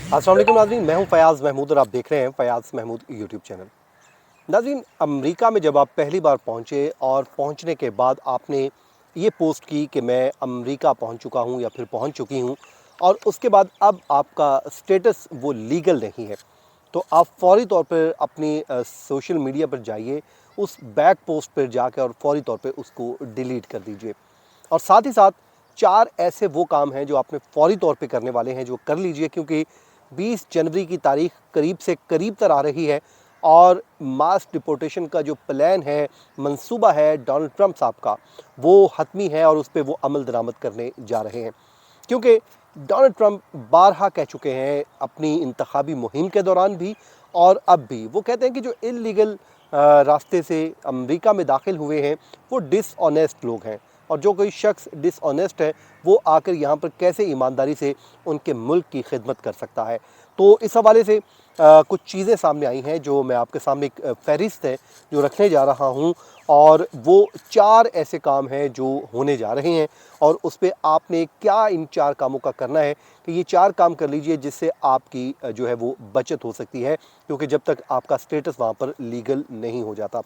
अस्सलाम वालेकुम नाज़रीन, मैं हूं फ़याज़ महमूद और आप देख रहे हैं फ़याज़ महमूद यूट्यूब चैनल। नाज़रीन, अमेरिका में जब आप पहली बार पहुंचे और पहुंचने के बाद आपने ये पोस्ट की कि मैं अमेरिका पहुंच चुका हूं या फिर पहुंच चुकी हूं, और उसके बाद अब आपका स्टेटस वो लीगल नहीं है, तो आप फ़ौरी तौर पर अपनी सोशल मीडिया पर जाइए, उस बैक पोस्ट पर जाकर और फ़ौरी तौर पे उसको डिलीट कर दीजिए। और साथ ही साथ 4 ऐसे वो काम हैं जो आपने फ़ौरी तौर पे करने वाले हैं, जो कर लीजिए, क्योंकि 20 जनवरी की तारीख करीब से करीब तर आ रही है और मास डिपोर्टेशन का जो प्लान है, मंसूबा है डोनाल्ड ट्रंप साहब का, वो हतमी है और उस पे वो अमल दरामद करने जा रहे हैं। क्योंकि डोनाल्ड ट्रंप बारहा कह चुके हैं अपनी इंतखाबी मुहिम के दौरान भी और अब भी, वो कहते हैं कि जो इल्लीगल रास्ते से अमेरिका में दाखिल हुए हैं वो डिसऑनेस्ट लोग हैं, और जो कोई शख्स डिसऑनेस्ट है वो आकर यहाँ पर कैसे ईमानदारी से उनके मुल्क की खिदमत कर सकता है। तो इस हवाले से कुछ चीज़ें सामने आई हैं जो मैं आपके सामने एक फ़हरिस्त है जो रखने जा रहा हूँ, और वो 4 ऐसे काम हैं जो होने जा रहे हैं, और उस पे आपने क्या इन 4 कामों का करना है कि ये 4 काम कर लीजिए जिससे आपकी जो है वो बचत हो सकती है, क्योंकि जब तक आपका स्टेटस वहाँ पर लीगल नहीं हो जाता।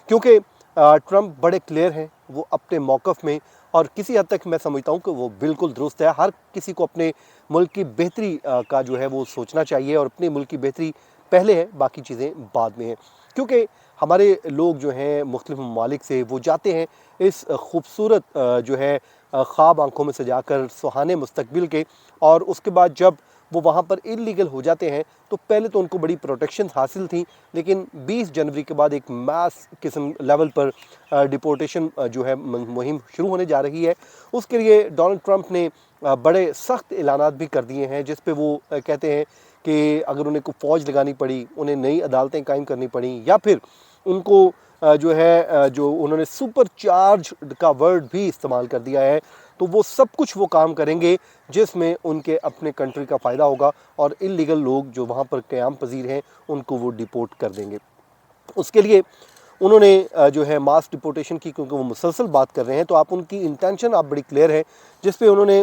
क्योंकि ट्रंप बड़े क्लियर हैं वो अपने मौक़िफ़ में, और किसी हद तक मैं समझता हूँ कि वो बिल्कुल दुरुस्त है। हर किसी को अपने मुल्क की बेहतरी का जो है वो सोचना चाहिए, और अपने मुल्क की बेहतरी पहले है, बाकी चीज़ें बाद में हैं। क्योंकि हमारे लोग जो हैं मुख्तलिफ़ ममालिक से वो जाते हैं इस खूबसूरत जो है ख्वाब आँखों में सजाकर सुहाने मुस्तकबिल के, और उसके बाद जब वो वहाँ पर इल्लीगल हो जाते हैं तो पहले तो उनको बड़ी प्रोटेक्शंस हासिल थी, लेकिन 20 जनवरी के बाद एक मास किस्म लेवल पर डिपोर्टेशन जो है मुहिम शुरू होने जा रही है। उसके लिए डोनाल्ड ट्रंप ने बड़े सख्त ऐलानात भी कर दिए हैं, जिस पे वो कहते हैं कि अगर उन्हें को फ़ौज लगानी पड़ी, उन्हें नई अदालतें कायम करनी पड़ी, या फिर उनको जो है जो उन्होंने सुपर चार्ज का वर्ड भी इस्तेमाल कर दिया है, तो वो सब कुछ वो काम करेंगे जिसमें उनके अपने कंट्री का फ़ायदा होगा, और इल्लीगल लोग जो वहाँ पर क़याम पज़ीर हैं उनको वो डिपोर्ट कर देंगे। उसके लिए उन्होंने जो है मास डिपोर्टेशन की, क्योंकि वो मुसलसल बात कर रहे हैं, तो आप उनकी इंटेंशन आप बड़ी क्लियर है, जिस पे उन्होंने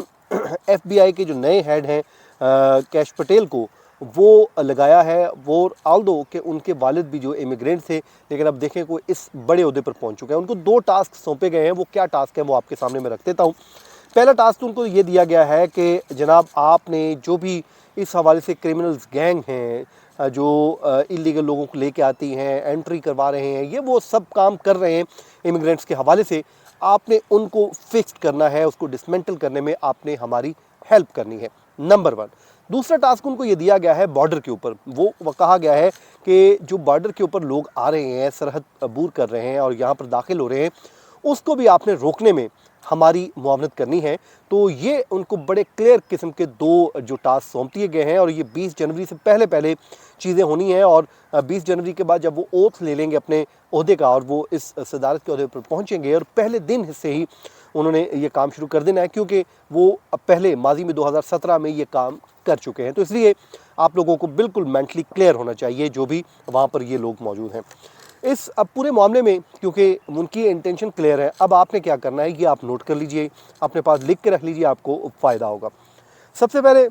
एफबीआई के जो नए हेड हैं कैश पटेल को वो लगाया है। वो आल्दो कि उनके वालिद भी जो इमिग्रेंट थे, लेकिन अब देखें को इस बड़े ओहदे पर पहुंच चुके हैं। उनको 2 टास्क सौंपे गए हैं। वो क्या टास्क है वो आपके सामने मैं रख देता हूँ। पहला टास्क तो उनको ये दिया गया है कि जनाब आपने जो भी इस हवाले से क्रिमिनल्स गैंग हैं जो इल्लीगल लोगों को लेके आती हैं, एंट्री करवा रहे हैं, ये वो सब काम कर रहे हैं इमिग्रेंट्स के हवाले से, आपने उनको फिक्स्ड करना है, उसको डिसमेंटल करने में आपने हमारी हेल्प करनी है, नंबर 1। दूसरा टास्क उनको ये दिया गया है बॉर्डर के ऊपर। वो कहा गया है कि जो बॉर्डर के ऊपर लोग आ रहे हैं, सरहद अबूर कर रहे हैं और यहाँ पर दाखिल हो रहे हैं, उसको भी आपने रोकने में हमारी मुआवनत करनी है। तो ये उनको बड़े क्लियर किस्म के 2 जो टास्क सौंप दिए गए हैं, और ये 20 जनवरी से पहले पहले चीज़ें होनी हैं, और 20 जनवरी के बाद जब वो ओथ ले लेंगे अपने ओहदे का और वो इस सदारत के ओहदे पर पहुँचेंगे, और पहले दिन से ही उन्होंने ये काम शुरू कर देना है, क्योंकि वो पहले माजी में 2017 में ये काम कर चुके हैं। तो इसलिए आप लोगों को बिल्कुल मेंटली क्लियर होना चाहिए जो भी वहाँ पर ये लोग मौजूद हैं इस अब पूरे मामले में, क्योंकि उनकी इंटेंशन क्लियर है। अब आपने क्या करना है ये आप नोट कर लीजिए, अपने पास लिख के रख लीजिए, आपको फ़ायदा होगा। सबसे पहले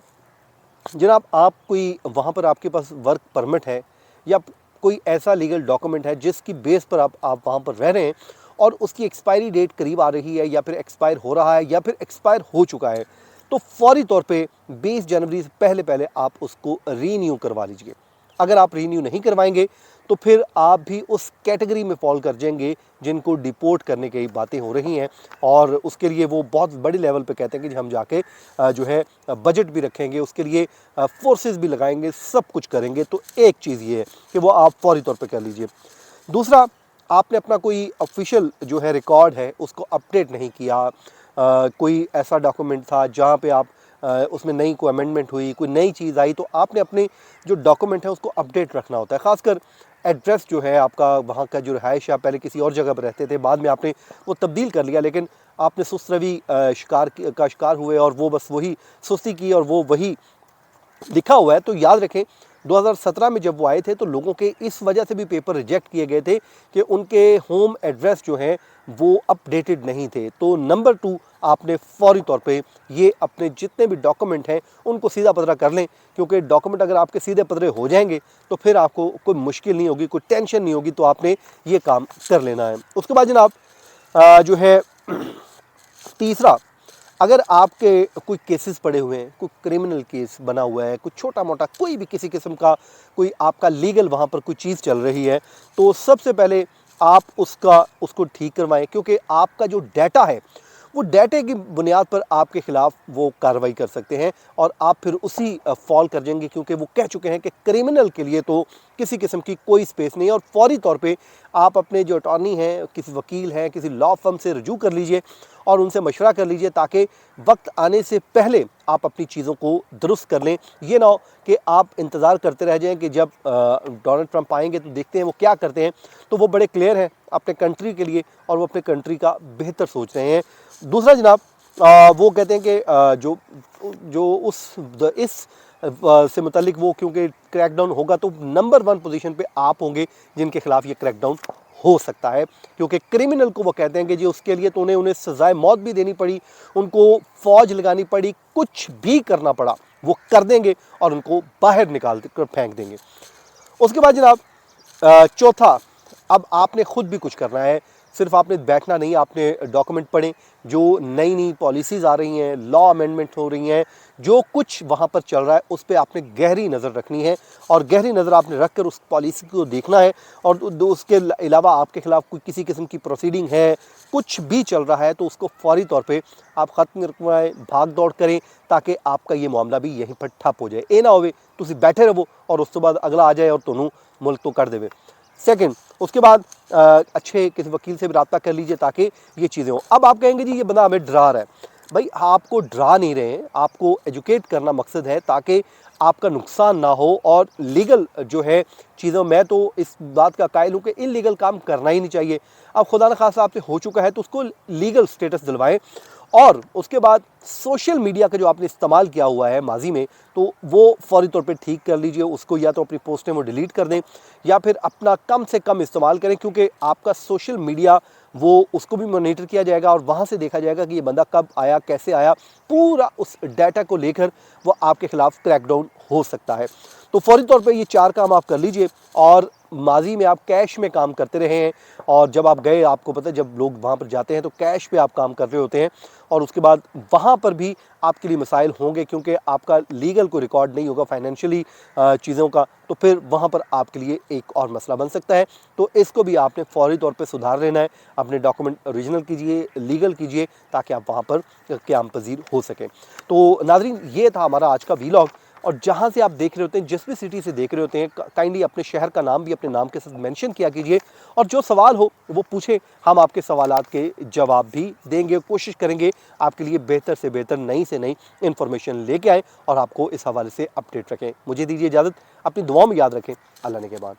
जनाब, आप कोई वहाँ पर आपके पास वर्क परमिट है या कोई ऐसा लीगल डॉक्यूमेंट है जिसकी बेस पर आप वहाँ पर रह रहे हैं और उसकी एक्सपायरी डेट करीब आ रही है, या फिर एक्सपायर हो रहा है, या फिर एक्सपायर हो चुका है, तो फौरी तौर पे 20 जनवरी से पहले पहले आप उसको रीन्यू करवा लीजिए। अगर आप रीन्यू नहीं करवाएंगे तो फिर आप भी उस कैटेगरी में फॉल कर जाएंगे जिनको डिपोर्ट करने की बातें हो रही हैं, और उसके लिए वो बहुत बड़ी लेवल पे कहते हैं कि हम जाके जो है बजट भी रखेंगे, उसके लिए फोर्सेस भी लगाएंगे, सब कुछ करेंगे। तो एक चीज़ ये है कि वो आप फौरी तौर पे कर लीजिए। दूसरा, आपने अपना कोई ऑफिशियल जो है रिकॉर्ड है उसको अपडेट नहीं किया। कोई ऐसा डॉक्यूमेंट था जहाँ पे आप उसमें नई कोई अमेंडमेंट हुई, कोई नई चीज़ आई, तो आपने अपने जो डॉक्यूमेंट है उसको अपडेट रखना होता है। ख़ासकर एड्रेस जो है आपका, वहाँ का जो रहायश है, आप पहले किसी और जगह पर रहते थे, बाद में आपने वो तब्दील कर लिया, लेकिन आपने सुस्त रवि का शिकार हुए और वो बस वही सुस्ती की और वो वही लिखा हुआ है। तो याद रखें 2017 में जब वो आए थे तो लोगों के इस वजह से भी पेपर रिजेक्ट किए गए थे कि उनके होम एड्रेस जो हैं वो अपडेटेड नहीं थे। तो नंबर 2, आपने फौरी तौर पे ये अपने जितने भी डॉक्यूमेंट हैं उनको सीधा पधरा कर लें, क्योंकि डॉक्यूमेंट अगर आपके सीधे पधरे हो जाएंगे तो फिर आपको कोई मुश्किल नहीं होगी, कोई टेंशन नहीं होगी। तो आपने ये काम कर लेना है। उसके बाद जनाब जो है तीसरा, अगर आपके कोई केसेस पड़े हुए हैं, कोई क्रिमिनल केस बना हुआ है, कुछ छोटा मोटा कोई भी किसी किस्म का कोई आपका लीगल वहाँ पर कोई चीज़ चल रही है, तो सबसे पहले आप उसको ठीक करवाएं, क्योंकि आपका जो डाटा है वो डाटे की बुनियाद पर आपके खिलाफ वो कार्रवाई कर सकते हैं और आप फिर उसी फॉल कर जाएंगे, क्योंकि वो कह चुके हैं कि क्रिमिनल के लिए तो किसी किस्म की कोई स्पेस नहीं है। और फौरी तौर पे आप अपने जो अटॉर्नी हैं, किसी वकील हैं, किसी लॉ फर्म से रुजू कर लीजिए और उनसे मशवरा कर लीजिए, ताकि वक्त आने से पहले आप अपनी चीज़ों को दुरुस्त कर लें। ये ना हो कि आप इंतज़ार करते रह जाएं कि जब डोनाल्ड ट्रंप आएंगे तो देखते हैं वो क्या करते हैं। तो वो बड़े क्लियर हैं अपने कंट्री के लिए और वो अपने कंट्री का बेहतर सोच रहे हैं। दूसरा जनाब, वो कहते हैं कि जो जो इस से मुतालिक वो, क्योंकि क्रैकडाउन होगा तो नंबर 1 पोजीशन पे आप होंगे जिनके खिलाफ ये क्रैकडाउन हो सकता है, क्योंकि क्रिमिनल को वो कहते हैं कि जी उसके लिए तो उन्हें सजाए मौत भी देनी पड़ी, उनको फौज लगानी पड़ी, कुछ भी करना पड़ा वो कर देंगे और उनको बाहर निकाल कर फेंक देंगे। उसके बाद जनाब चौथा, अब आपने खुद भी कुछ करना है। सिर्फ आपने बैठना नहीं, आपने डॉक्यूमेंट पढ़ें, जो नई नई पॉलिसीज़ आ रही हैं, लॉ अमेंडमेंट हो रही हैं, जो कुछ वहाँ पर चल रहा है उस पर आपने गहरी नज़र रखनी है और गहरी नज़र आपने रख कर उस पॉलिसी को देखना है। और उसके अलावा आपके खिलाफ कोई किसी किस्म की प्रोसीडिंग है, कुछ भी चल रहा है, तो उसको फौरी तौर पे आप ख़त्म करवाएं, भाग दौड़ करें, ताकि आपका ये मामला भी यहीं पर ठप हो जाए। ये ना होवे तुसी बैठे रहो और उसके बाद अगला आ जाए और तुहानू मुल्क तो कर देवे। सेकंड, उसके बाद अच्छे किसी वकील से भी रब्ता कर लीजिए ताकि ये चीज़ें हो। अब आप कहेंगे जी ये बंदा हमें डरा रहा है। भाई आपको डरा नहीं रहे हैं, आपको एजुकेट करना मकसद है ताकि आपका नुकसान ना हो और लीगल जो है चीज़ों, मैं तो इस बात का कायल हूँ कि इलीगल काम करना ही नहीं चाहिए। अब खुदा न खासा आपसे हो चुका है तो उसको लीगल स्टेटस दिलवाएं। और उसके बाद सोशल मीडिया का जो आपने इस्तेमाल किया हुआ है माजी में, तो वो फौरी तौर पे ठीक कर लीजिए। उसको या तो अपनी पोस्टें वो डिलीट कर दें या फिर अपना कम से कम इस्तेमाल करें, क्योंकि आपका सोशल मीडिया वो उसको भी मॉनिटर किया जाएगा और वहाँ से देखा जाएगा कि ये बंदा कब आया, कैसे आया, पूरा उस डाटा को लेकर वो आपके खिलाफ क्रैकडाउन हो सकता है। तो फौरी तौर पे ये 4 काम आप कर लीजिए। और माजी में आप कैश में काम करते रहे हैं और जब आप गए, आपको पता है जब लोग वहाँ पर जाते हैं तो कैश पे आप काम कर रहे होते हैं और उसके बाद वहाँ पर भी आपके लिए मसाइल होंगे, क्योंकि आपका लीगल कोई रिकॉर्ड नहीं होगा फाइनेंशियली चीज़ों का, तो फिर वहाँ पर आपके लिए एक और मसला बन सकता है। तो इसको भी आपने फौरी तौर पे सुधार लेना है। अपने डॉक्यूमेंट ओरिजिनल कीजिए, लीगल कीजिए, ताकि आप वहाँ पर क़याम पज़ीर हो सकें। तो नाज़रीन, ये था हमारा आज का वीलॉग। और जहाँ से आप देख रहे होते हैं, जिस भी सिटी से देख रहे होते हैं, काइंडली अपने शहर का नाम भी अपने नाम के साथ मेंशन किया कीजिए और जो सवाल हो वो पूछें। हम आपके सवालात के जवाब भी देंगे, कोशिश करेंगे आपके लिए बेहतर से बेहतर, नई से नई इन्फॉर्मेशन लेके आएँ और आपको इस हवाले से अपडेट रखें। मुझे दीजिए इजाज़त, अपनी दुआओं में याद रखें। अल्लाह ने के बाद।